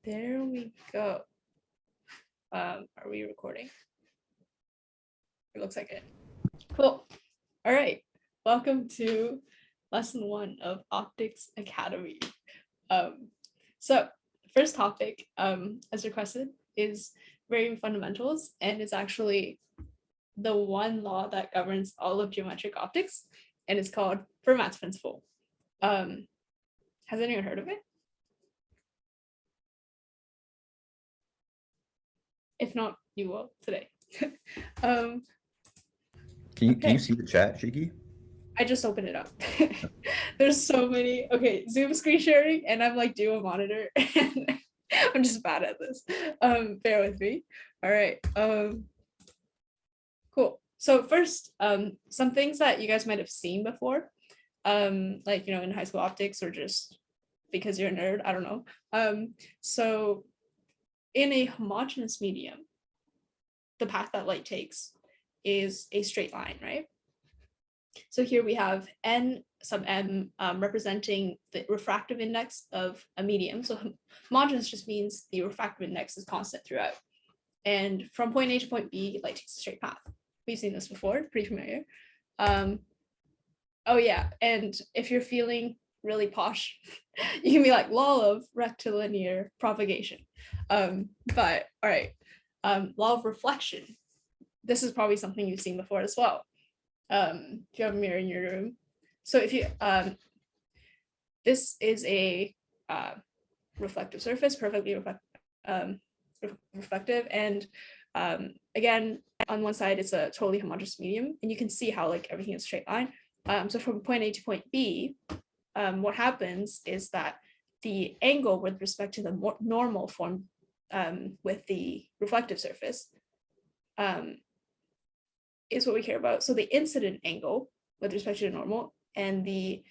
There we go. Are we recording? It looks like it. Cool. All right. Welcome to lesson 1 of Optics Academy. So first topic, as requested, is varying fundamentals, and it's actually the one law that governs all of geometric optics, and it's called Fermat's principle. Has anyone heard of it? If not, you will today. Can you see the chat, Shiki? I just opened it up. There's so many. Okay, Zoom screen sharing, and I'm like dual monitor, and I'm just bad at this. Bear with me. All right. Cool. So first, some things that you guys might have seen before, like in high school optics, or just because you're a nerd. I don't know. So in a homogeneous medium, the path that light takes is a straight line, right? So here we have n sub m representing the refractive index of a medium. So homogeneous just means the refractive index is constant throughout. And from point A to point B, light takes a straight path. We've seen this before, pretty familiar. Oh yeah, and if you're feeling really posh, you can be like law of rectilinear propagation. But all right, law of reflection. This is probably something you've seen before as well. If you have a mirror in your room. So if you, this is a reflective surface, perfectly reflective. And again, on one side, it's a totally homogeneous medium, and you can see how like everything is a straight line. So from point A to point B, what happens is that the angle with respect to the normal form with the reflective surface is what we care about. So the incident angle with respect to the normal and the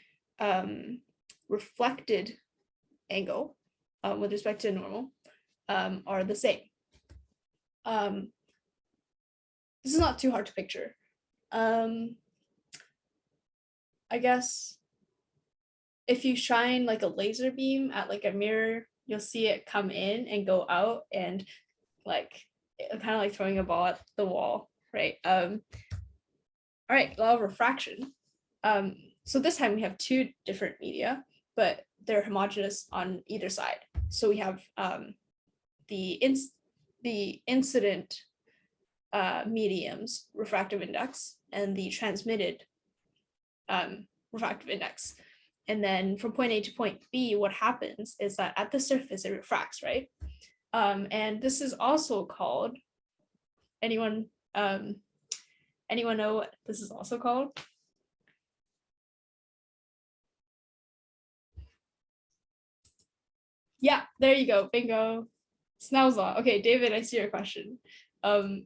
reflected angle with respect to normal are the same. This is not too hard to picture. I guess if you shine like a laser beam at like a mirror, you'll see it come in and go out, and like kind of like throwing a ball at the wall, right? All right, law of refraction. So this time we have two different media, but they're homogeneous on either side. So we have the incident medium's refractive index and the transmitted refractive index. And then from point A to point B, what happens is that at the surface it refracts, right? And this is also called, anyone know what this is also called? Yeah, there you go, bingo. Snell's law. Okay, David, I see your question. We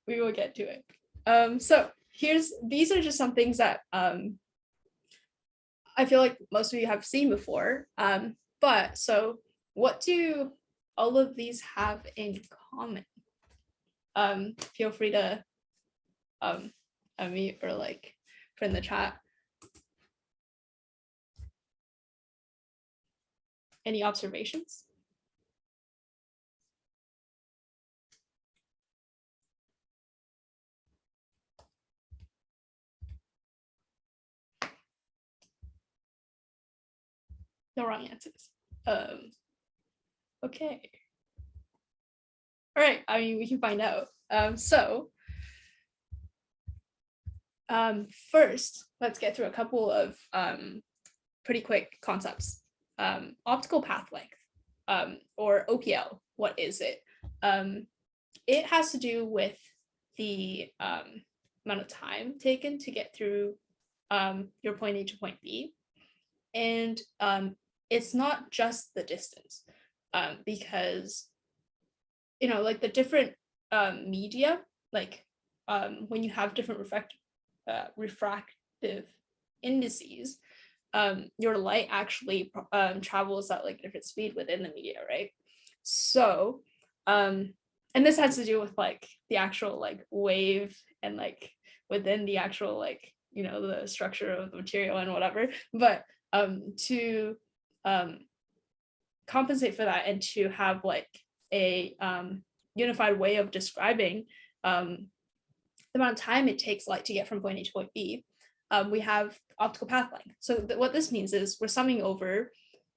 will get to it. So these are just some things that I feel like most of you have seen before. But so what do all of these have in common? Feel free to unmute or like put in the chat. Any observations? No wrong answers. Okay. All right, I mean, we can find out. First, let's get through a couple of pretty quick concepts. Optical path length, or OPL, what is it? It has to do with the amount of time taken to get through your point A to point B. And it's not just the distance, because, like the different media, like when you have different refractive indices, your light actually travels at like different speed within the media, right? So, and this has to do with like the actual like wave and like within the actual like, the structure of the material and whatever. But to compensate for that and to have like a unified way of describing the amount of time it takes light to get from point A to point B, we have optical path length. So what this means is we're summing over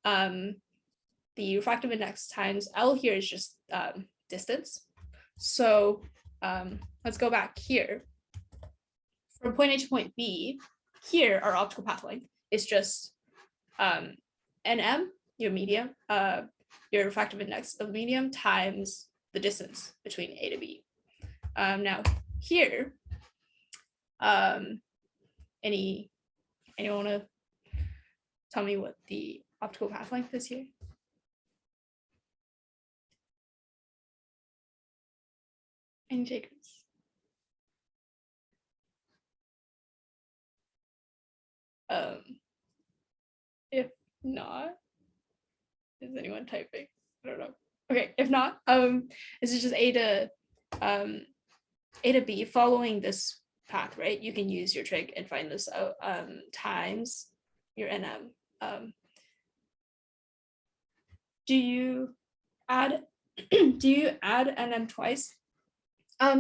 the refractive index times L here is just distance. So let's go back here. From point A to point B, here our optical path length is just NM, your medium, your refractive index of the medium times the distance between A to B. Now here, anyone want to tell me what the optical path length is here? Any takers? If not, is anyone typing? I don't know. Okay, if not, this is just A to B following this path, right? You can use your trig and find this out times your NM. Do you add NM twice?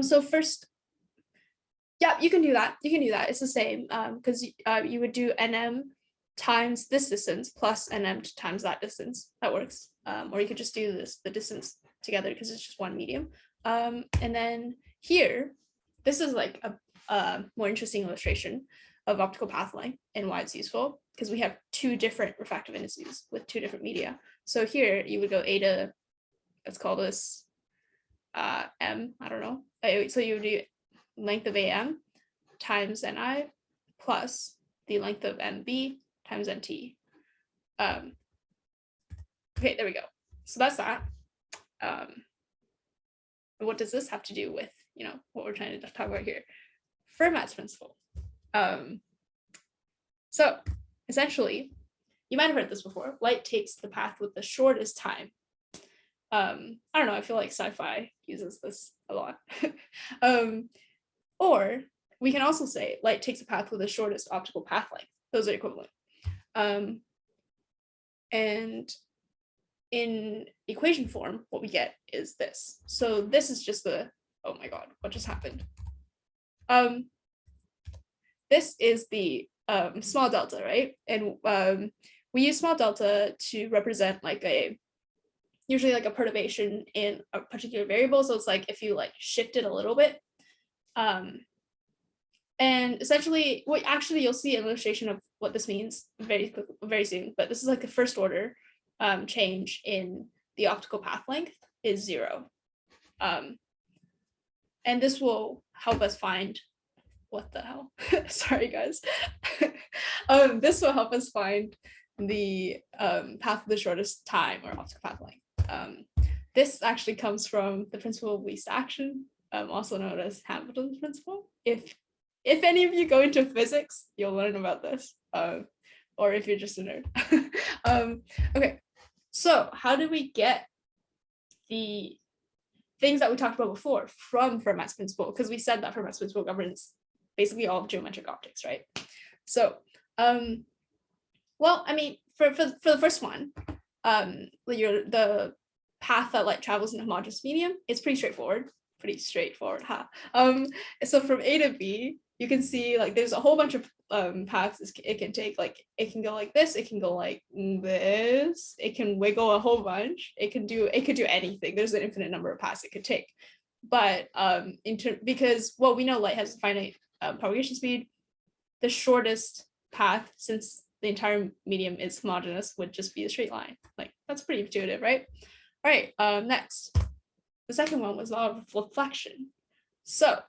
So first, yeah, you can do that. It's the same because you would do NM times this distance plus NM times that distance. That works. Or you could just do the distance together because it's just one medium. And then here, this is like a more interesting illustration of optical path length and why it's useful, because we have two different refractive indices with two different media. So here you would go A to, let's call this M, I don't know. So you would do length of AM times NI plus the length of MB times NT. Okay, there we go. So that's that. What does this have to do with, what we're trying to talk about here? Fermat's principle. So essentially, you might have heard this before. Light takes the path with the shortest time. I don't know, I feel like sci-fi uses this a lot. Or we can also say light takes a path with the shortest optical path length. Those are equivalent. And in equation form, what we get is this. So this is just the, oh my God, what just happened? This is the small delta, right? And we use small delta to represent like usually like a perturbation in a particular variable. So it's like if you like shift it a little bit. And essentially, you'll see an illustration of what this means very soon. But this is like the first order change in the optical path length is 0. And this will help us find, what the hell? Sorry, guys. This will help us find the path of the shortest time, or optical path length. This actually comes from the principle of least action, also known as Hamilton's principle. If any of you go into physics, you'll learn about this, or if you're just a nerd. Okay, so how do we get the things that we talked about before from Fermat's principle? Because we said that Fermat's principle governs basically all of geometric optics, right? So, well, I mean, for the first one, the path that light travels in a homogeneous medium is pretty straightforward, huh? So from A to B, you can see like there's a whole bunch of paths it can take. Like it can go like this, it can go like this, it can wiggle a whole bunch, it could do anything. There's an infinite number of paths it could take. But because what we know, light has a finite propagation speed, the shortest path, since the entire medium is homogeneous, would just be a straight line. Like that's pretty intuitive, right? All right, next. The second one was law of reflection. So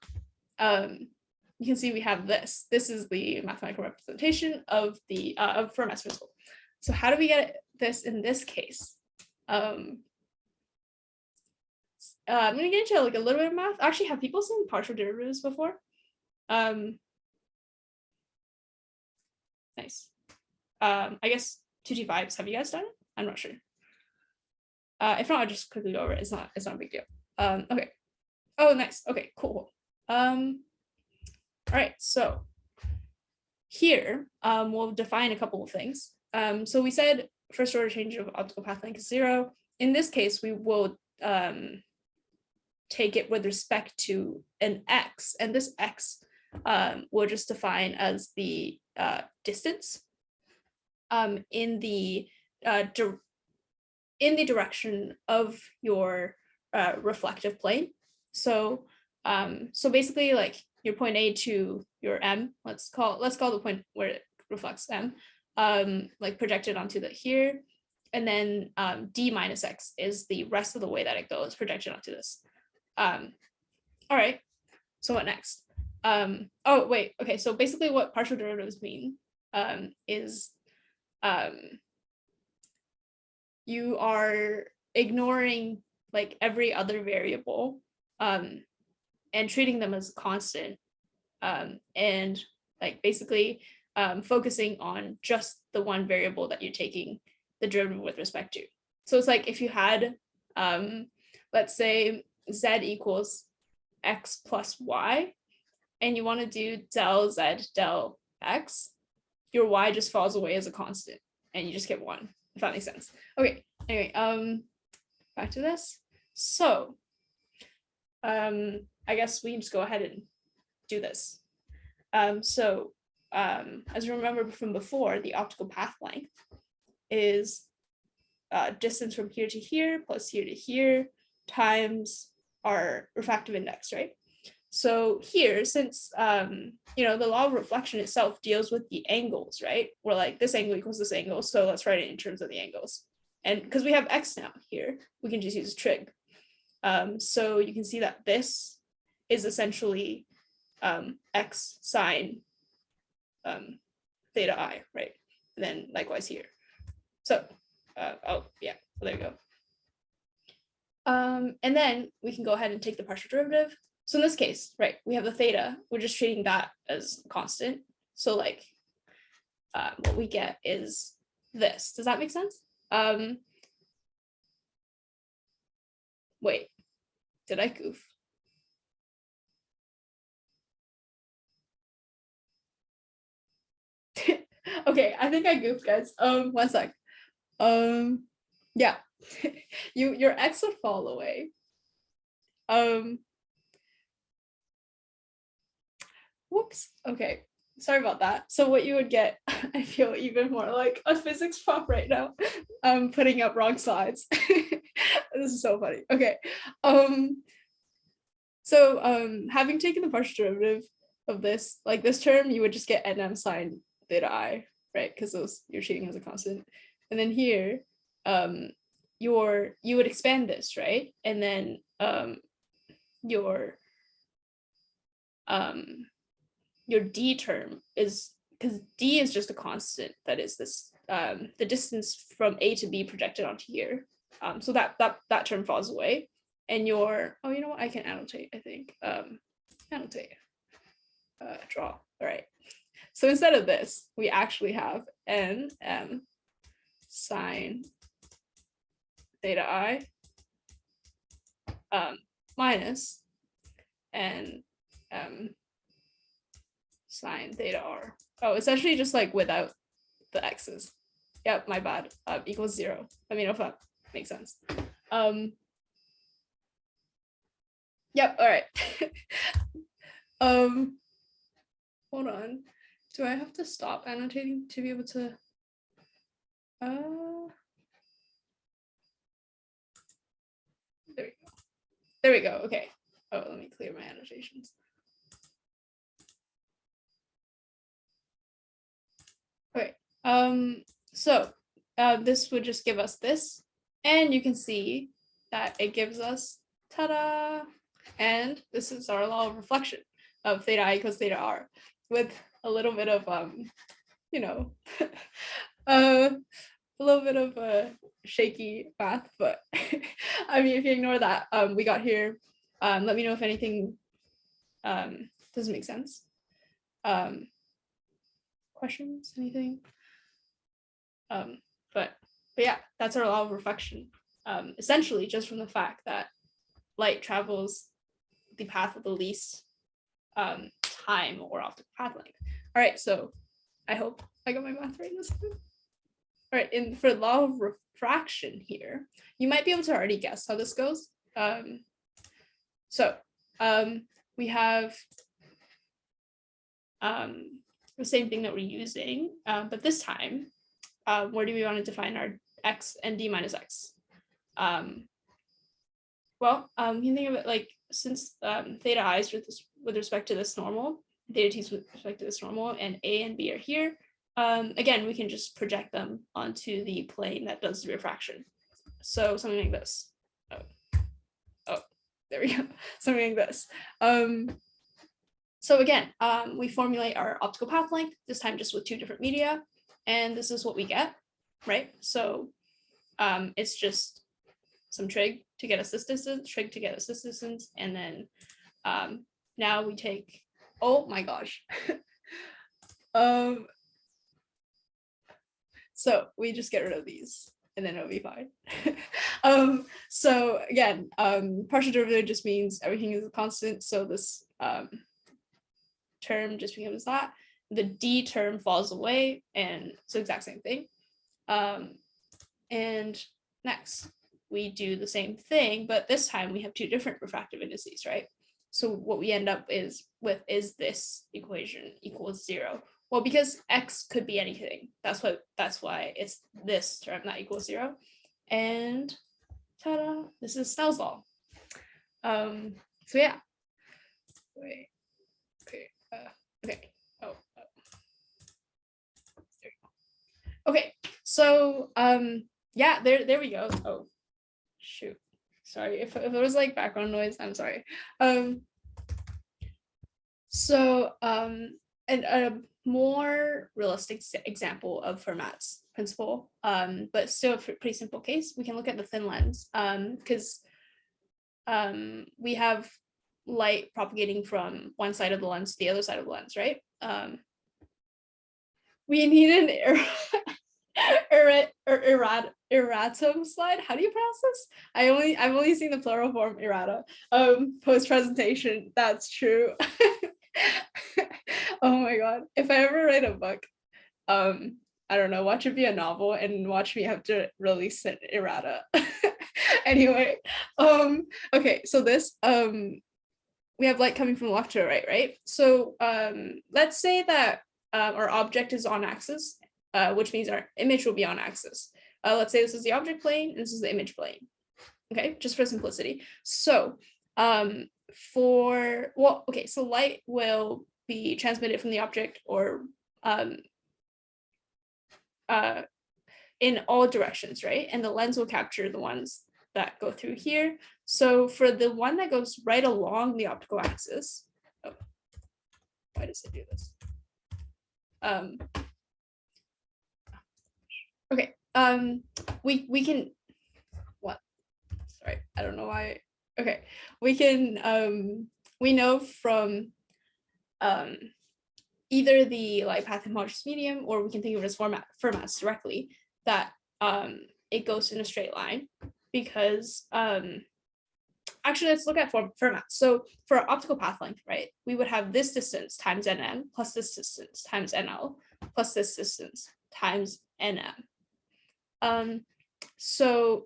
you can see we have this. This is the mathematical representation of the of Fermat's principle. So how do we get this in this case? I'm going to get into like a little bit of math. Actually, have people seen partial derivatives before? Nice. I guess 2G vibes. Have you guys done it? I'm not sure. If not, I'll just quickly go over it. It's not a big deal. Okay. Oh, nice. Okay, cool. All right, so here we'll define a couple of things. So we said first order change of optical path length is 0. In this case, we will take it with respect to an x, and this x we'll just define as the distance in the direction of your reflective plane. So basically, like your point A to your M, let's call the point where it reflects M, like projected onto the here, and then d minus x is the rest of the way that it goes projected onto this. All right, so what next? Oh wait, okay, so basically what partial derivatives mean is you are ignoring like every other variable and treating them as constant, and like basically focusing on just the one variable that you're taking the derivative with respect to. So it's like if you had, let's say z equals x plus y, and you want to do del z del x, your y just falls away as a constant, and you just get 1, if that makes sense. Okay, anyway, back to this. So I guess we can just go ahead and do this. As you remember from before, the optical path length is distance from here to here plus here to here times our refractive index, right? So here, since the law of reflection itself deals with the angles, right? We're like this angle equals this angle, so let's write it in terms of the angles. And because we have x now here, we can just use trig. So you can see that this is essentially x sine theta I, right? And then likewise here. So, oh yeah, well, there you go. And then we can go ahead and take the partial derivative. So in this case, right, we have the theta, we're just treating that as constant. So like what we get is this. Does that make sense? Wait, did I goof? Okay, I think I goofed, guys. 1 sec. Yeah, your x would fall away. Whoops. Okay, sorry about that. So what you would get, I feel even more like a physics prof right now. I'm putting up wrong slides. This is so funny. Okay. Having taken the partial derivative of this, like this term, you would just get nm sine theta I, right? Because those you're treating as a constant. And then here, you would expand this, right? And then your d term is, because d is just a constant, that is this the distance from A to B projected onto here. So that term falls away, and your, oh, you know what, I can annotate, I think. Annotate, draw. All right. So instead of this, we actually have nm sine theta I minus n sine theta r. Oh, it's actually just like without the x's. Yep, my bad. Equals 0. Let me know if that makes sense. Yep, all right. Hold on. Do I have to stop annotating to be able to there we go. There we go. Okay. Oh, let me clear my annotations. Okay. So this would just give us this, and you can see that it gives us, ta-da, and this is our law of reflection of theta I equals theta r, with a little bit of a little bit of shaky math, but I mean, if you ignore that, we got here. Let me know if anything doesn't make sense. Questions, anything? But yeah, that's our law of reflection. Essentially, just from the fact that light travels the path of the least time or optical path length. All right, so I hope I got my math right this time. All right, for law of refraction here, you might be able to already guess how this goes. We have the same thing that we're using, but this time, where do we want to define our x and d minus x? You can think of it like, since theta I is with respect to this normal, theta t is with respect to this normal, and a and b are here, again, we can just project them onto the plane that does the refraction. So something like this. Oh, there we go. Something like this. So again, we formulate our optical path length, this time just with two different media, and this is what we get, right? So it's just some trig to get us this distance, trig to get us this distance, and then now we take, oh my gosh. So we just get rid of these and then it'll be fine. So again, partial derivative just means everything is a constant. So this term just becomes that. The d term falls away, and it's the exact same thing. And next, we do the same thing, but this time we have two different refractive indices, right? So what we end up is this equation equals 0. Well, because x could be anything, that's why it's this term that equals 0. And ta-da, this is Snell's law. So yeah. Wait. Okay. Okay. Oh. There we go. Okay. So yeah, there we go. Oh, shoot. Sorry if it was like background noise. I'm sorry. And a more realistic example of Fermat's principle, but still a pretty simple case, we can look at the thin lens, because we have light propagating from one side of the lens to the other side of the lens, right? We need an erratum slide. How do you pronounce this? I've only seen the plural form errata post presentation. That's true. Oh my god, if I ever write a book, I don't know, watch it be a novel and watch me have to release an errata. Anyway, okay, so this we have light coming from left to right? So let's say that our object is on axis, which means our image will be on axis. Let's say this is the object plane and this is the image plane. Okay, just for simplicity. So so light will be transmitted from the object or in all directions, right? And the lens will capture the ones that go through here. So for the one that goes right along the optical axis, why does it do this? Okay, we can, what? Sorry, I don't know why. Okay, we can, we know from either the light path homogeneous medium, or we can think of it as Fermat's directly, that it goes in a straight line, because actually let's look at Fermat. So for our optical path length, right, we would have this distance times nm plus this distance times nl plus this distance times nm. So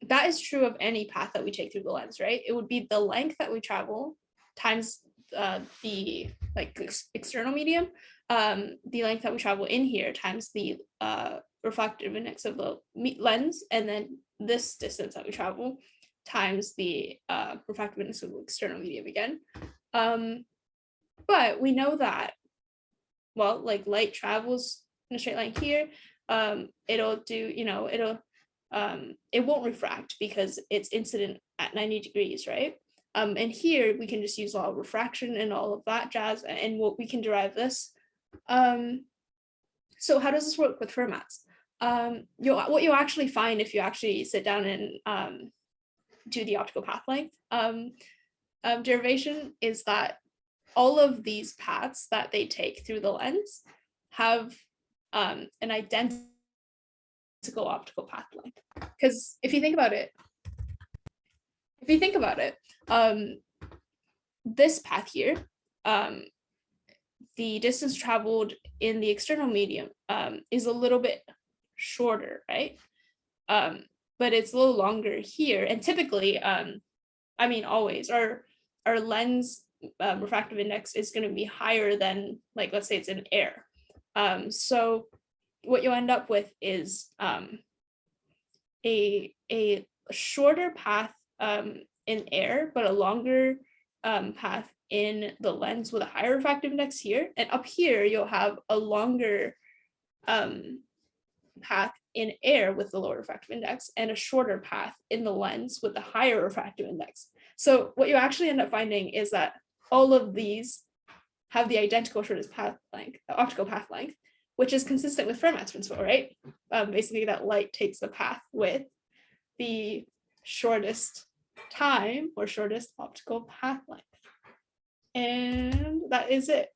that is true of any path that we take through the lens, right? It would be the length that we travel times the external medium, the length that we travel in here times the refractive index of the lens, and then this distance that we travel times the refractive index of the external medium again. But we know that, well, like light travels in a straight line here, it'll do, it won't refract because it's incident at 90 degrees, right? And here we can just use law of refraction and all of that jazz, and we can derive this. So how does this work with Fermat's? What you'll actually find if you actually sit down and do the optical path length derivation is that all of these paths that they take through the lens have an identical optical path length. Because if you think about it, this path here, the distance traveled in the external medium is a little bit shorter, right? But it's a little longer here. And typically, I mean, always our lens refractive index is going to be higher than, like, let's say it's in air. So what you'll end up with is a shorter path in air, but a longer path in the lens with a higher refractive index here. And up here, you'll have a longer path in air with the lower refractive index and a shorter path in the lens with the higher refractive index. So what you actually end up finding is that all of these have the identical shortest path length, optical path length, which is consistent with Fermat's principle, right? Basically, that light takes the path with the shortest time or shortest optical path length. And that is it.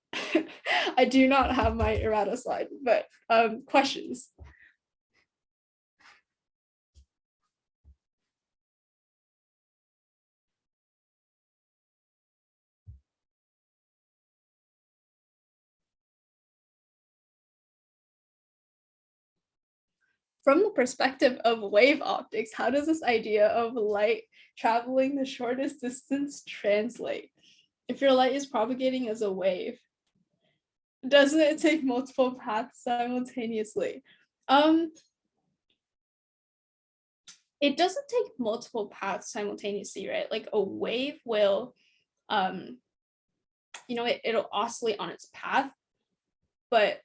I do not have my errata slide, but questions? From the perspective of wave optics, how does this idea of light traveling the shortest distance translate? If your light is propagating as a wave, doesn't it take multiple paths simultaneously? It doesn't take multiple paths simultaneously, right? Like a wave will, it'll oscillate on its path, but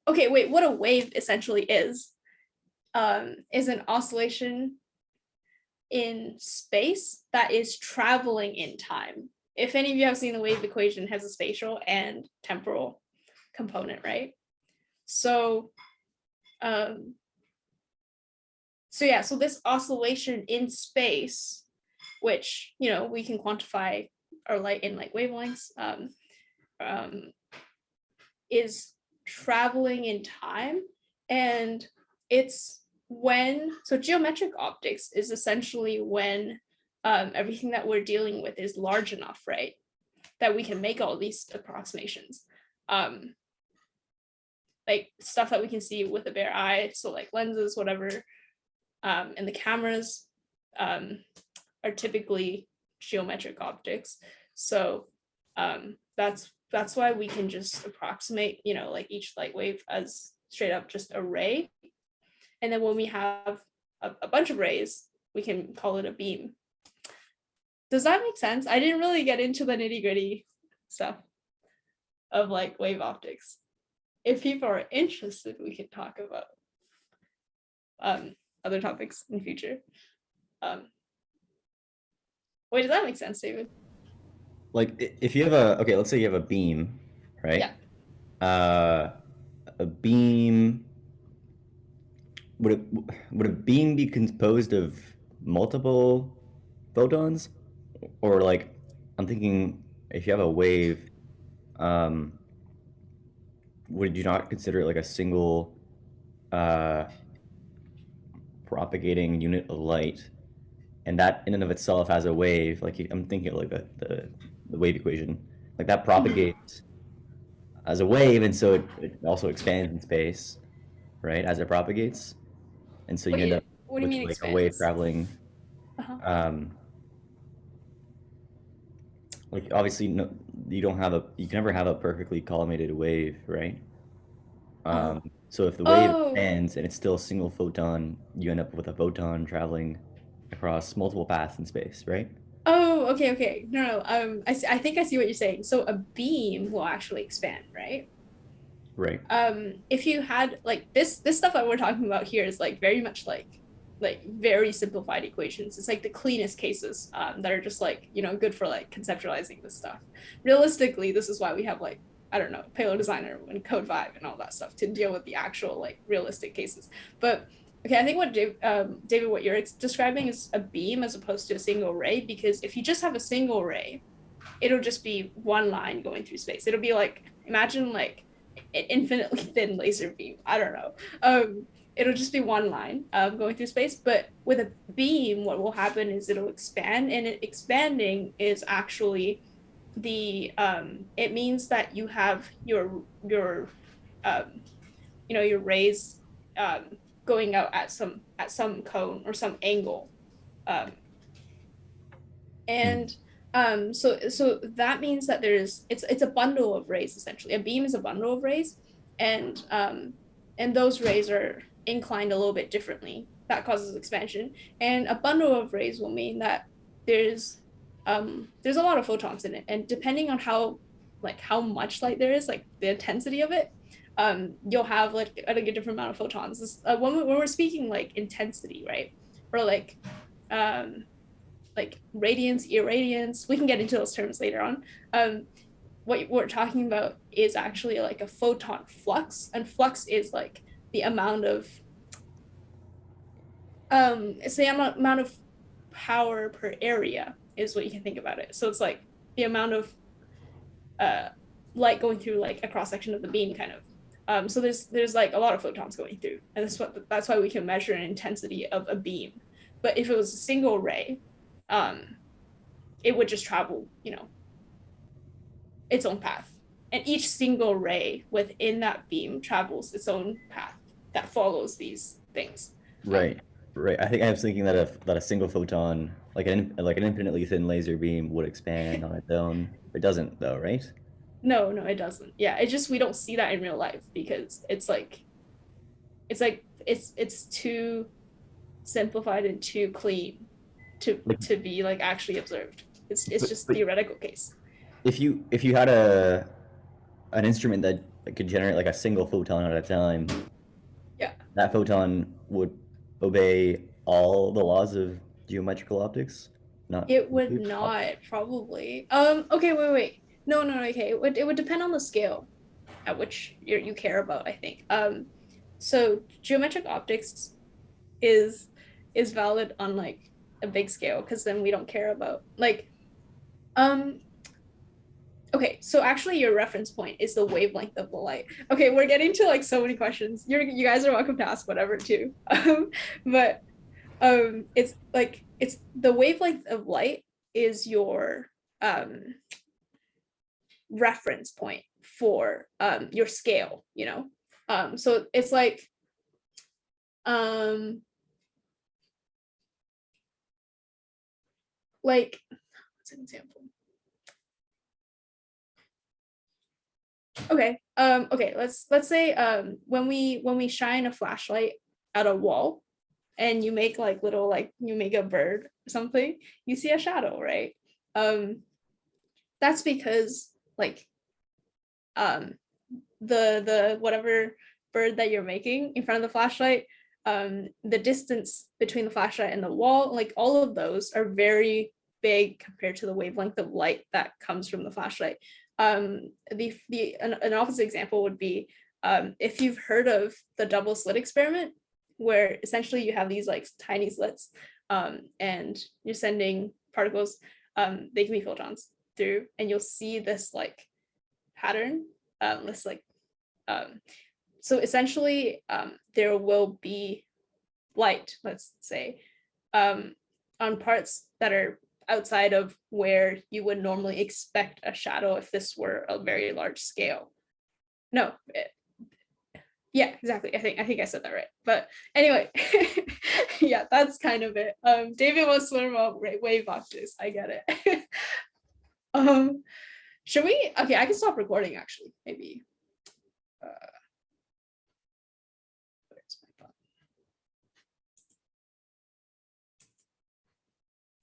okay, wait, what a wave essentially is an oscillation in space that is traveling in time. If any of you have seen the wave equation, it has a spatial and temporal component, right? So so this oscillation in space, which, we can quantify our light in like wavelengths, is traveling in time. And it's so geometric optics is essentially when everything that we're dealing with is large enough, right, that we can make all these approximations. Like stuff that we can see with the bare eye, so like lenses, whatever, and the cameras are typically geometric optics. So that's why we can just approximate, like each light wave as straight up just a ray. And then when we have a bunch of rays, we can call it a beam. Does that make sense? I didn't really get into the nitty-gritty stuff of like wave optics. If people are interested, we could talk about other topics in future. Wait, does that make sense, David? Like if you have let's say you have a beam, right? Yeah. A beam, would a beam be composed of multiple photons? Or like, I'm thinking if you have a wave, would you not consider it like a single propagating unit of light? And that in and of itself has a wave, like I'm thinking of like the wave equation, like that propagates as a wave, and so it also expands in space, right, as it propagates. And so you end up What do you with mean like a wave expands? traveling. Like obviously no, you can never have a perfectly collimated wave, right? So if the wave expands and it's still a single photon, you end up with a photon traveling across multiple paths in space, right? Oh, okay. No. I think I see what you're saying. So a beam will actually expand, right? Right. If you had like this stuff that we're talking about here is like very much like very simplified equations. It's like the cleanest cases that are just like, good for like conceptualizing this stuff. Realistically, this is why we have like, I don't know, Payload Designer and Code 5 and all that stuff to deal with the actual like realistic cases. But okay, I think what David, what you're describing is a beam as opposed to a single ray, because if you just have a single ray, it'll just be one line going through space. It'll be like, imagine like an infinitely thin laser beam. I don't know. It'll just be one line going through space. But with a beam, what will happen is it'll expand, and expanding is actually it means that you have your your rays going out at some cone or some angle. And so that means that it's a bundle of rays essentially. A beam is a bundle of rays, and those rays are inclined a little bit differently. That causes expansion, and a bundle of rays will mean that there's a lot of photons in it, and depending on how much light there is, like the intensity of it, you'll have like a different amount of photons. When we're speaking like intensity, right, or like radiance, irradiance. We can get into those terms later on. What we're talking about is actually like a photon flux, and flux is like the amount of it's the amount of power per area is what you can think about it. So it's like the amount of light going through like a cross section of the beam, kind of. So there's like a lot of photons going through, and that's why we can measure an intensity of a beam. But if it was a single ray, it would just travel, its own path. And each single ray within that beam travels its own path that follows these things. Right. Right. I think I was thinking that a single photon, like an infinitely thin laser beam, would expand on its own. It doesn't, though, right? No, it doesn't. Yeah, it just we don't see that in real life because it's too simplified and too clean to be like actually observed. It's just theoretical case. If you had an instrument that could generate like a single photon at a time, yeah, that photon would obey all the laws of geometrical optics. It would not, probably. Okay, wait. No, okay. It would depend on the scale at which you care about, I think. So geometric optics is valid on like a big scale, because then we don't care about like okay, so actually your reference point is the wavelength of the light. Okay, we're getting to like so many questions. You guys are welcome to ask whatever too. But it's the wavelength of light is your reference point for your scale, so it's like what's an example? Okay, let's say when we shine a flashlight at a wall and you make like little, like you make a bird or something, you see a shadow, right? That's because like the whatever bird that you're making in front of the flashlight, the distance between the flashlight and the wall, like all of those are very big compared to the wavelength of light that comes from the flashlight. An opposite example would be if you've heard of the double slit experiment, where essentially you have these like tiny slits and you're sending particles, they can be photons, through, and you'll see this like pattern, so essentially there will be light, let's say, on parts that are outside of where you would normally expect a shadow if this were a very large scale. Yeah, exactly. I think I said that right. But anyway, yeah, that's kind of it. David wants to learn about wave optics. I get it. Should we? Okay, I can stop recording actually, maybe.